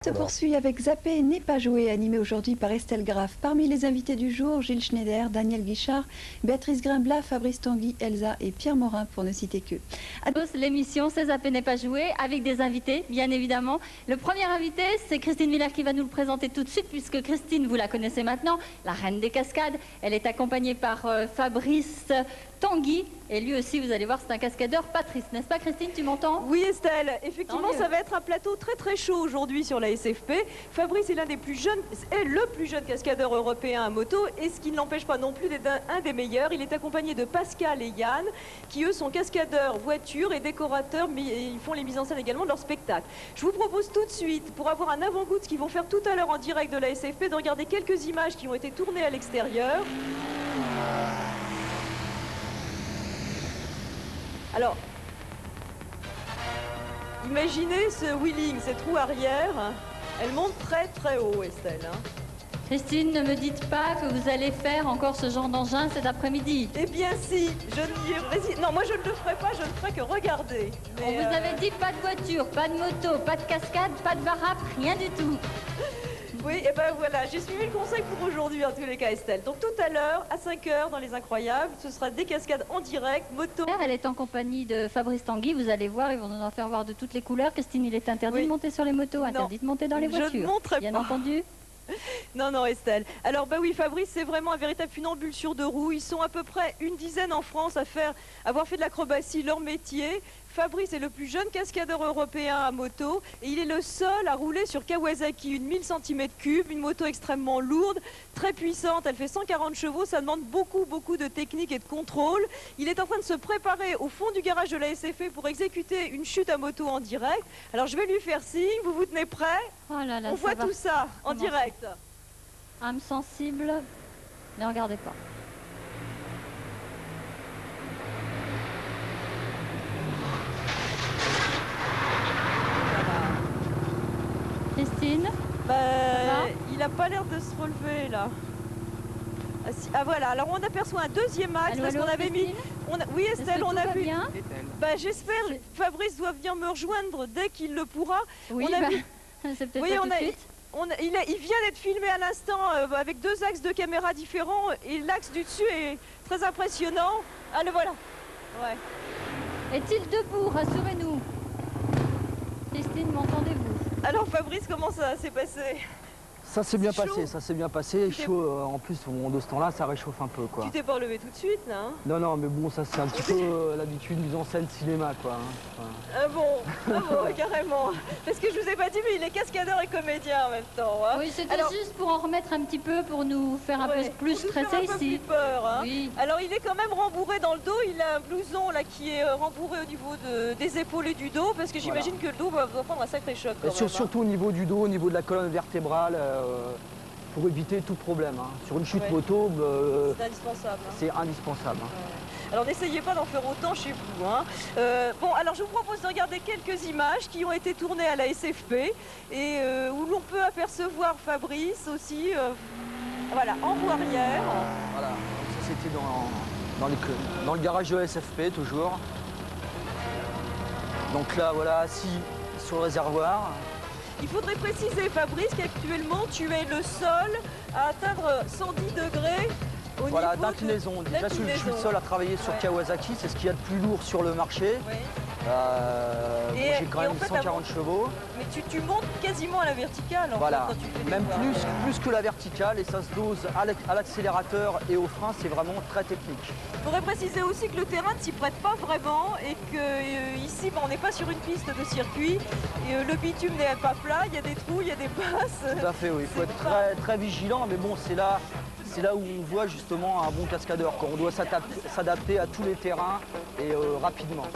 Se poursuit avec Zappé n'est pas joué, animé aujourd'hui par Estelle Graff. Parmi les invités du jour, Gilles Schneider, Daniel Guichard, Béatrice Grimblat, Fabrice Tanguy, Elsa et Pierre Morin, pour ne citer que. L'émission C'est Zappé n'est pas joué, avec des invités, bien évidemment. Le premier invité, c'est Christine Miller qui va nous le présenter tout de suite, puisque Christine, vous la connaissez maintenant, la reine des cascades. Elle est accompagnée par Fabrice Tanguy. Et lui aussi, vous allez voir, c'est un cascadeur Patrice. N'est-ce pas, Christine, tu m'entends? Oui, Estelle. Effectivement, ça va être un plateau très chaud aujourd'hui sur la SFP. Fabrice est le plus jeune cascadeur européen à moto, et ce qui ne l'empêche pas non plus d'être un des meilleurs. Il est accompagné de Pascal et Yann, qui eux sont cascadeurs voitures et décorateurs, mais ils font les mises en scène également de leur spectacle. Je vous propose tout de suite, pour avoir un avant-goût de ce qu'ils vont faire tout à l'heure en direct de la SFP, de regarder quelques images qui ont été tournées à l'extérieur. Alors, imaginez ce wheeling, cette roue arrière, elle monte très haut, Estelle. Christine, ne me dites pas que vous allez faire encore ce genre d'engin cet après-midi. Eh bien si, je n'y résiste. Non, moi je ne le ferai pas, je ne ferai que regarder. Mais on vous avait dit pas de voiture, pas de moto, pas de cascade, pas de varap, rien du tout. Oui, et ben voilà, j'ai suivi le conseil pour aujourd'hui en tous les cas, Estelle. Donc tout à l'heure, à 5 h dans Les Incroyables, ce sera des cascades en direct, moto. Elle est en compagnie de Fabrice Tanguy, vous allez voir, ils vont nous en faire voir de toutes les couleurs. Christine, il est interdit de monter sur les motos, interdit de monter dans les voitures. Je ne monterai bien pas. Entendu. Non, Estelle. Alors, bah oui, Fabrice, c'est vraiment un véritable funambule sur deux roues. Ils sont à peu près une dizaine en France à avoir fait de l'acrobatie leur métier. Fabrice est le plus jeune cascadeur européen à moto et il est le seul à rouler sur Kawasaki, une 1000 cm3, une moto extrêmement lourde, très puissante, elle fait 140 chevaux, ça demande beaucoup de technique et de contrôle. Il est en train de se préparer au fond du garage de la SFP pour exécuter une chute à moto en direct. Alors je vais lui faire signe, vous vous tenez prêts? Oh là là, on voit tout ça en direct. Âme sensible, ne regardez pas. Christine, il n'a pas l'air de se relever là. Ah voilà, alors on aperçoit un deuxième axe parce qu'on avait mis... Oui Estelle, on a vu... J'espère, Fabrice doit venir me rejoindre dès qu'il le pourra. Oui, c'est peut-être oui, pas tout de suite. Il vient d'être filmé à l'instant avec deux axes de caméra différents et l'axe du dessus est très impressionnant. Ah le voilà. Ouais. Est-il debout? Rassurez-nous. Christine, m'entendez-vous? Alors Fabrice, comment ça s'est passé? Ça s'est bien passé, chaud en plus de ce temps-là, ça réchauffe un peu quoi. Tu t'es pas relevé tout de suite là hein? Non, mais bon, ça c'est un petit peu l'habitude mise en scène cinéma quoi. Ah bon, carrément. Parce que je vous ai pas dit, mais il est cascadeur et comédien en même temps. Hein. Oui, c'était juste pour en remettre un petit peu, pour nous faire un peu plus stresser ici. Plus peur, hein. Oui. Alors il est quand même rembourré dans le dos, il a un blouson là qui est rembourré au niveau des épaules et du dos, parce que j'imagine que le dos doit prendre un sacré choc. Surtout au niveau du dos, au niveau de la colonne vertébrale. Pour éviter tout problème. Hein. Sur une chute moto, c'est indispensable. C'est indispensable. Alors n'essayez pas d'en faire autant chez vous. Hein. Bon, alors je vous propose de regarder quelques images qui ont été tournées à la SFP et où l'on peut apercevoir Fabrice aussi, voilà, en roue arrière. Voilà, ça c'était dans le garage de la SFP toujours. Donc là, voilà, assis sur le réservoir. Il faudrait préciser, Fabrice, qu'actuellement, tu es le seul à atteindre 110 degrés au niveau d'inclinaison. Déjà, je suis le seul à travailler sur Kawasaki, c'est ce qu'il y a de plus lourd sur le marché. Oui. J'ai quand même 140 chevaux. Mais tu montes quasiment à la verticale. Voilà, quand tu fais même plus que la verticale, et ça se dose à l'accélérateur et au frein, c'est vraiment très technique. Il faudrait préciser aussi que le terrain ne s'y prête pas vraiment et que ici on n'est pas sur une piste de circuit et le bitume n'est pas plat, il y a des trous, il y a des passes. Tout à fait, oui, il faut être très vigilant, mais bon, c'est là où on voit justement un bon cascadeur, quand on doit s'adapter à tous les terrains et rapidement.